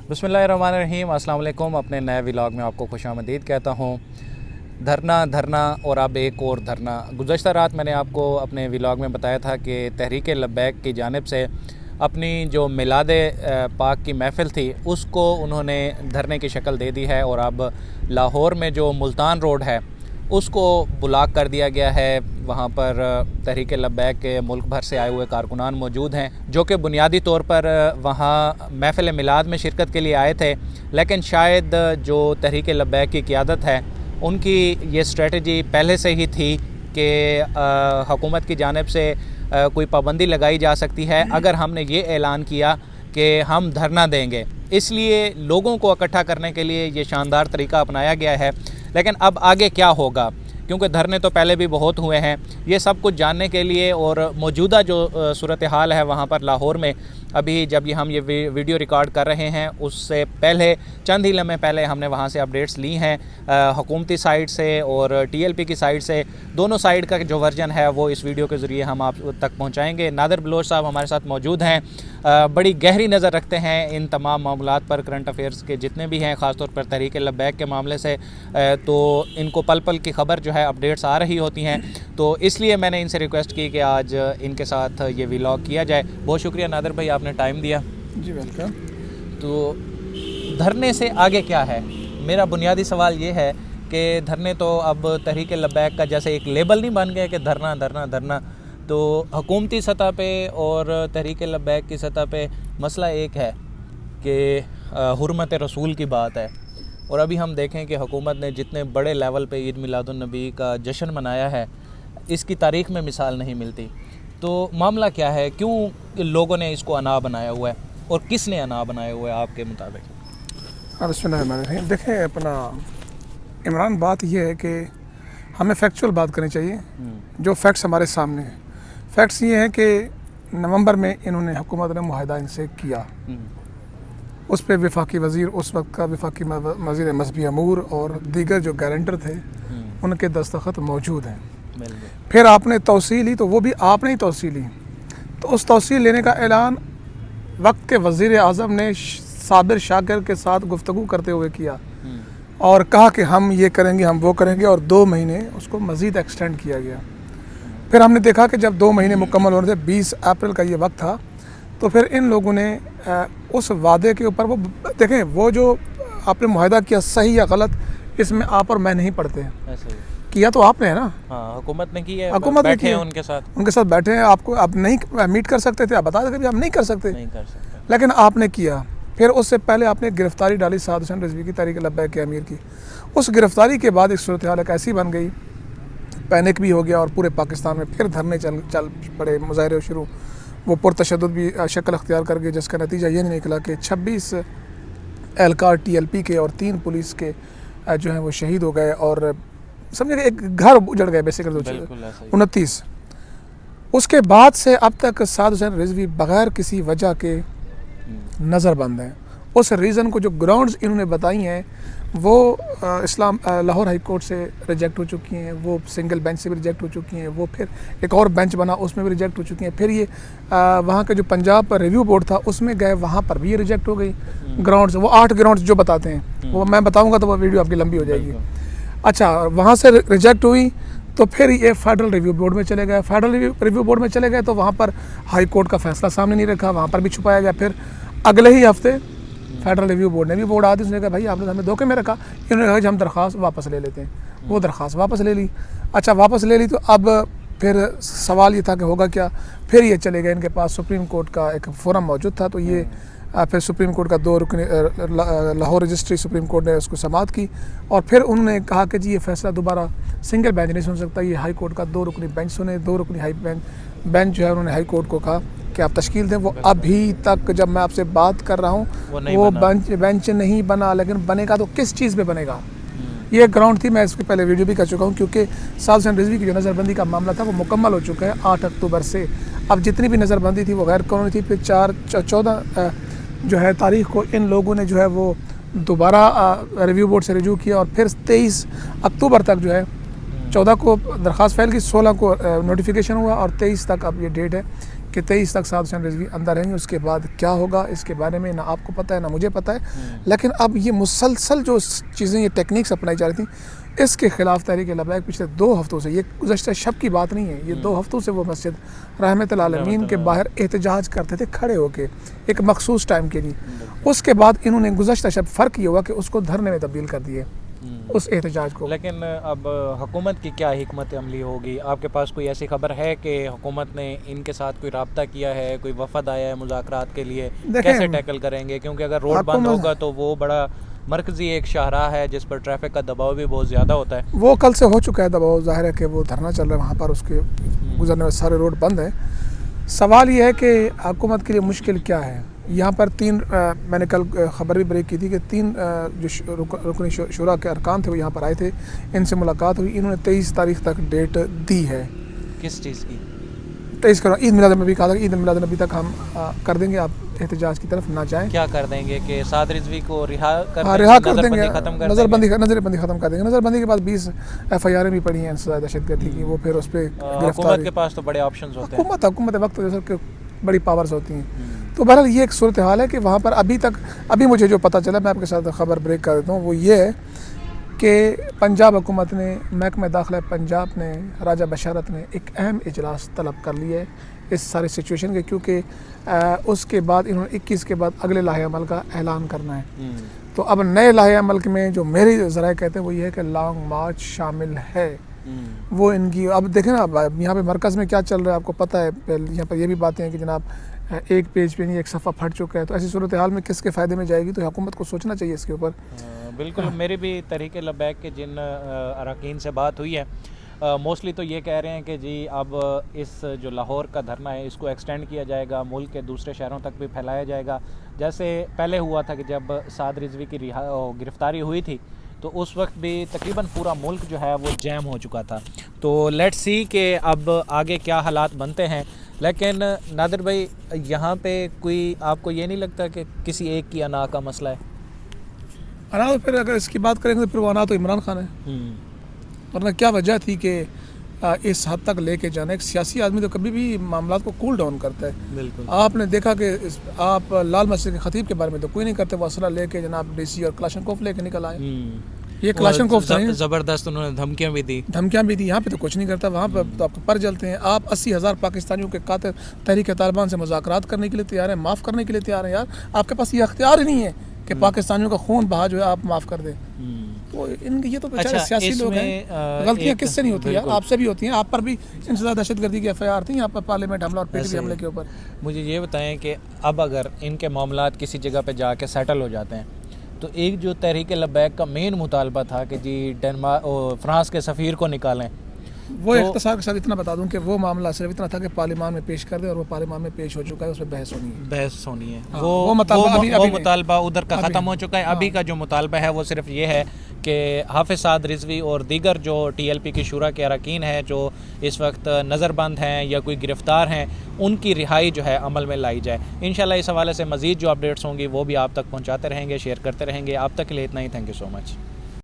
बिस्मिल्लाहिर्रहमानिर्रहीम। अस्सलाम वालेकुम। अपने नए व्लॉग में आपको खुशामदीद कहता हूँ। धरना और अब एक और धरना। गुज़श्ता रात मैंने आपको अपने व्लॉग में बताया था कि तहरीक लब्बैक की जानिब से अपनी जो मिलाद पाक की महफ़िल थी उसको उन्होंने धरने की शक्ल दे दी है और अब लाहौर में जो मुल्तान रोड है उसको ब्लॉक कर दिया गया है। वहाँ पर तहरीक लब्बैक के मुल्क भर से आए हुए कारकुनान मौजूद हैं जो कि बुनियादी तौर पर वहाँ महफ़िल मिलाद में शिरकत के लिए आए थे, लेकिन शायद जो तहरीक लब्बैक की क़ियादत है उनकी ये स्ट्रेटजी पहले से ही थी कि हुकूमत की जानिब से कोई पाबंदी लगाई जा सकती है अगर हमने ये ऐलान किया कि हम धरना देंगे। इसलिए लोगों को इकट्ठा करने के लिए ये शानदार तरीका अपनाया गया है। लेकिन अब आगे क्या होगा, क्योंकि धरने तो पहले भी बहुत हुए हैं। ये सब कुछ जानने के लिए और मौजूदा जो सूरत हाल है वहाँ पर लाहौर में, अभी जब हम ये वीडियो रिकॉर्ड कर रहे हैं उससे पहले चंद ही लम्हे पहले हमने वहाँ से अपडेट्स ली हैं हुकूमती साइड से और TLP की साइड से। दोनों साइड का जो वर्जन है वो इस वीडियो के ज़रिए हम आप तक पहुँचाएँगे। नादिर बलोच साहब हमारे साथ मौजूद हैं, बड़ी गहरी नज़र रखते हैं इन तमाम मामलात पर, करंट अफेयर्स के जितने भी हैं, ख़ासतौर पर तहरीक लब्बैक के मामले से। तो इनको पल पल की ख़बर जो है अपडेट्स आ रही होती हैं, तो इसलिए मैंने इनसे रिक्वेस्ट की कि आज इनके साथ ये व्लॉग किया जाए। बहुत शुक्रिया नादिर भाई, आपने टाइम दिया। जी वेलकम। तो धरने से आगे क्या है, मेरा बुनियादी सवाल ये है कि धरने तो अब तहरीक लब्बैक का जैसे एक लेबल नहीं बन गया कि धरना धरना धरना, तो हुकूमती सतह पे और तहरीक लब्बैक की सतह पे मसला एक है कि हुर्मत रसूल की बात है। और अभी हम देखें कि हुकूमत ने जितने बड़े लेवल पे ईद मिलादुन्नबी का जश्न मनाया है, इसकी तारीख़ में मिसाल नहीं मिलती। तो मामला क्या है, क्यों लोगों ने इसको अना बनाया हुआ है और किसने अना बनाया हुआ है आपके मुताबिक? देखें अपना इमरान, बात यह है कि हमें फैक्चुअल बात करनी चाहिए। जो फैक्ट्स हमारे सामने हैं, फैक्ट्स ये हैं कि नवंबर में इन्होंने हुकूमत ने मुआहदा इनसे किया, उस पर वफाकी वज़ीर, उस वक्त का वफाकी वज़ीर मजहबी अमूर और दीगर जो गारंटर थे उनके दस्तखत मौजूद हैं। फिर आपने तौसील ली, तो वो भी आपने ही तौसील ली। तो उस तौसील लेने का ऐलान वक्त के वज़ीर आज़म ने साबिर शाकिर के साथ गुफ्तगू करते हुए किया और कहा कि हम ये करेंगे, हम वो करेंगे, और 2 महीने उसको मज़ीद एक्सटेंड किया गया। फिर हमने देखा कि जब 2 महीने मुकम्मल हो रहे थे, 20 अप्रैल का ये वक्त था, तो फिर इन लोगों ने उस वादे के ऊपर, वो देखें वो जो आपने मुआहदा किया सही या गलत, इसमें आप और मैं नहीं पढ़ते हैं। किया तो आपने है ना, हाँ, हुकूमत ने की है, हुकूमत बैठे हैं उनके साथ बैठे हैं। आपको आप नहीं मीट कर सकते थे, आप बता देते आप नहीं कर सकते, लेकिन आपने किया। फिर उससे पहले आपने गिरफ्तारी डाली साद हुसैन रिजवी की, तहरीक लब्बैक के अमीर की। उस गिरफ्तारी के बाद एक सूरत हाल ऐसी बन गई, पैनिक भी हो गया और पूरे पाकिस्तान में फिर धरने चल पड़े, मुजाहरे शुरू, वो पुरतशद्दुद भी शक्ल अख्तियार कर गए, जिसका नतीजा ये नहीं निकला कि 26 एहलकार TLP के और 3 पुलिस के जो हैं वो शहीद हो गए और समझे एक घर उजड़ गए बेसिकली 29। उसके बाद से अब तक साद हुसैन रिजवी बग़ैर किसी वजह के नज़र बंद हैं। उस रीज़न को जो ग्राउंड्स इन्होंने बताई हैं वो लाहौर हाई कोर्ट से रिजेक्ट हो चुकी हैं, वो सिंगल बेंच से भी रिजेक्ट हो चुकी हैं, वो फिर एक और बेंच बना उसमें भी रिजेक्ट हो चुकी हैं। फिर ये वहाँ का जो पंजाब पर रिव्यू बोर्ड था उसमें गए, वहाँ पर भी ये रिजेक्ट हो गई ग्राउंड्स। वो 8 ग्राउंड्स जो बताते हैं, वो मैं बताऊँगा तो वो वीडियो आपकी लंबी हो जाएगी। अच्छा, वहाँ से रिजेक्ट हुई तो फिर ये फेडरल रिव्यू बोर्ड में चले गए। फेडरल रिव्यू बोर्ड में चले गए तो वहाँ पर हाई कोर्ट का फैसला सामने नहीं रखा, वहाँ पर भी छुपाया गया। फिर अगले ही हफ्ते फेडरल रिव्यू बोर्ड ने भी बोर्ड आदि उसने कहा भाई आपने हमें धोखे में रखा। इन्होंने कहा कि हम दरख्वास्त वापस ले लेते हैं। वो दरख्वास्त वापस ले ली। अच्छा, वापस ले ली तो अब फिर सवाल ये था कि होगा क्या। फिर ये चले गए, इनके पास सुप्रीम कोर्ट का एक फोरम मौजूद था, तो ये फिर सुप्रीम कोर्ट का 2 रुकनी लाहौर रजिस्ट्री सुप्रीम कोर्ट ने उसको समाअत की और फिर उन्होंने कहा कि जी ये फैसला दोबारा सिंगल बेंच नहीं सुन सकता, ये हाई कोर्ट का 2 रुकनी बेंच सुने। 2 रुकनी हाई बेंच जो है उन्होंने हाई कोर्ट को कहा कि आप तश्कील दें। वो अभी तक जब मैं आपसे बात कर रहा हूँ वो बेंच नहीं बना, लेकिन बनेगा तो किस चीज़ पे बनेगा। ये ग्राउंड थी, मैं इसके पहले वीडियो भी कर चुका हूँ, क्योंकि साद हुसैन रिजवी की जो नज़रबंदी का मामला था वो मुकम्मल हो चुका है 8 अक्टूबर से। अब जितनी भी नज़रबंदी थी वो गैर कानूनी थी। फिर 14 जो है तारीख़ को इन लोगों ने जो है वो दोबारा रिव्यू बोर्ड से रिव्यू किया और फिर 23 अक्टूबर तक जो है 14 को दरख्वास्त फाइल की, 16 को नोटिफिकेशन हुआ और 23 तक अब ये डेट है کہ 23 تک سعد حسین رضوی اندر رہیں گے. اس کے بعد کیا ہوگا اس کے بارے میں نہ آپ کو پتہ ہے نہ مجھے پتہ ہے. لیکن اب یہ مسلسل جو چیزیں یہ ٹیکنیکس اپنائی جا رہی تھیں اس کے خلاف تحریک لبیک پچھلے 2 ہفتوں سے, یہ گزشتہ شب کی بات نہیں ہے, یہ 2 ہفتوں سے وہ مسجد رحمت العالمین کے باہر احتجاج کرتے تھے کھڑے ہو کے ایک مخصوص ٹائم کے لیے. اس کے بعد انہوں نے گزشتہ شب فرق یہ ہوا کہ اس کو دھرنے میں تبدیل کر دیے اس احتجاج کو. لیکن اب حکومت کی کیا حکمت عملی ہوگی؟ آپ کے پاس کوئی ایسی خبر ہے کہ حکومت نے ان کے ساتھ کوئی رابطہ کیا ہے, کوئی وفد آیا ہے مذاکرات کے لیے, کیسے ٹیکل کریں گے؟ کیونکہ اگر روڈ بند ہوگا تو وہ بڑا مرکزی ایک شاہراہ ہے جس پر ٹریفک کا دباؤ بھی بہت زیادہ ہوتا ہے. وہ کل سے ہو چکا ہے دباؤ, ظاہر ہے کہ وہ دھرنا چل رہا ہے وہاں پر, اس کے گزرنے میں سارے روڈ بند ہیں. سوال یہ ہے کہ حکومت کے لیے مشکل کیا ہے. یہاں پر 3 میں نے کل خبر بھی بریک کی تھی کہ 3 جو رکن شورا کے ارکان تھے وہ یہاں پر آئے تھے, ان سے ملاقات ہوئی. انہوں نے 23 تاریخ تک ڈیٹ دی ہے. کس چیز کی؟ 23 کرو عید میلاد النبی. کہا تھا کہ عید میلاد النبی تک ہم کر دیں گے, آپ احتجاج کی طرف نہ جائیں. کیا کر دیں گے کہ سعد رضوی کو رہا کر دیں گے, نظر بندی ختم کر دیں گے. نظر بندی کے بعد 20 FIR بھی پڑی ہیں انسداد دہشت گردی کی, وہ پھر اس پہ حکومت کے پاس تو بڑے آپشنز ہوتے ہیں. حکومت وقت جیسا بڑی پاورز ہوتی ہیں. تو بہرحال یہ ایک صورتحال ہے کہ وہاں پر ابھی مجھے جو پتہ چلا, میں آپ کے ساتھ خبر بریک کر دیتا ہوں, وہ یہ ہے کہ پنجاب حکومت نے, محکمہ داخلہ پنجاب نے, راجہ بشارت نے ایک اہم اجلاس طلب کر لیا ہے اس ساری سچویشن کے, کیونکہ اس کے بعد انہوں نے 21 کے بعد اگلے لائحہ عمل کا اعلان کرنا ہے. تو اب نئے لائحہ عمل میں جو میری ذرائع کہتے ہیں وہ یہ ہے کہ لانگ مارچ شامل ہے. وہ ان کی اب دیکھیں نا, یہاں پہ مرکز میں کیا چل رہا ہے آپ کو پتہ ہے. یہاں پر یہ بھی باتیں ہیں کہ جناب ایک پیج پہ نہیں ایک صفحہ پھٹ چکا ہے, تو ایسی صورتحال میں کس کے فائدے میں جائے گی؟ تو حکومت کو سوچنا چاہیے اس کے اوپر. بالکل, میری بھی تحریک لبیک کے جن اراکین سے بات ہوئی ہے موسٹلی تو یہ کہہ رہے ہیں کہ جی اب اس جو لاہور کا دھرنا ہے اس کو ایکسٹینڈ کیا جائے گا, ملک کے دوسرے شہروں تک بھی پھیلایا جائے گا. جیسے پہلے ہوا تھا کہ جب سعد رضوی کی گرفتاری ہوئی تھی تو اس وقت بھی تقریباً پورا ملک جو ہے وہ جیم ہو چکا تھا. تو لیٹس سی کہ اب آگے کیا حالات بنتے ہیں. لیکن نادر بھائی, یہاں پہ کوئی آپ کو یہ نہیں لگتا کہ کسی ایک کی انا کا مسئلہ ہے؟ انا تو پھر اگر اس کی بات کریں گے تو پھر وہ انا تو عمران خان ہے. ورنہ کیا وجہ تھی کہ اس حد تک لے کے جانا؟ ایک سیاسی آدمی تو کبھی بھی معاملات کو کول ڈاؤن کرتا ہے. بالکل, آپ نے دیکھا کہ آپ لال مسجد کے خطیب کے بارے میں تو کوئی نہیں کرتے, وہ اسلحہ لے کے جناب DC اور کلاشنکوف لے کے نکل آئے. یہ کلاشنکوف زبردست, انہوں نے دھمکیاں بھی دی. یہاں پہ تو کچھ نہیں کرتا, وہاں پہ تو آپ کو پر جلتے ہیں. آپ 80,000 پاکستانیوں کے قاتل تحریک طالبان سے مذاکرات کرنے کے لیے تیار ہیں, معاف کرنے کے لیے تیار ہیں. یار آپ کے پاس یہ اختیار ہی نہیں ہے کہ پاکستانیوں کا خون بہا جو ہے آپ معاف کر دیں. تو یہ تو بیچارے سیاسی لوگ ہیں, غلطیاں کس سے نہیں ہوتی یار, آپ سے بھی ہوتی ہیں. آپ پر بھی انسداد دہشت گردی کی FIR تھی یہاں پر پارلیمنٹ حملہ اور PTP حملے کے اوپر. مجھے یہ بتائیں کہ اب اگر ان کے معاملات کسی جگہ پہ جا کے سیٹل ہو جاتے ہیں تو ایک جو تحریک لبیک کا مین مطالبہ تھا کہ جی فرانس کے سفیر کو نکالیں, وہ اختصار کے ساتھ اتنا بتا دوں کہ وہ معاملہ صرف اتنا تھا کہ پارلیمان میں پیش کر دیں, اور وہ پارلیمان میں پیش ہو چکا ہے, اس پہ بحث ہونی ہے. وہ مطالبہ ادھر کا ختم ہو چکا ہے. ابھی کا جو مطالبہ ہے وہ صرف یہ ہے کہ حافظ سعد رضوی اور دیگر جو TLP کی شورا کے اراکین ہیں جو اس وقت نظر بند ہیں یا کوئی گرفتار ہیں, ان کی رہائی جو ہے عمل میں لائی جائے. انشاءاللہ اس حوالے سے مزید جو اپڈیٹس ہوں گی وہ بھی آپ تک پہنچاتے رہیں گے, شیئر کرتے رہیں گے. آپ تک کے لیے اتنا ہی. Thank you so much.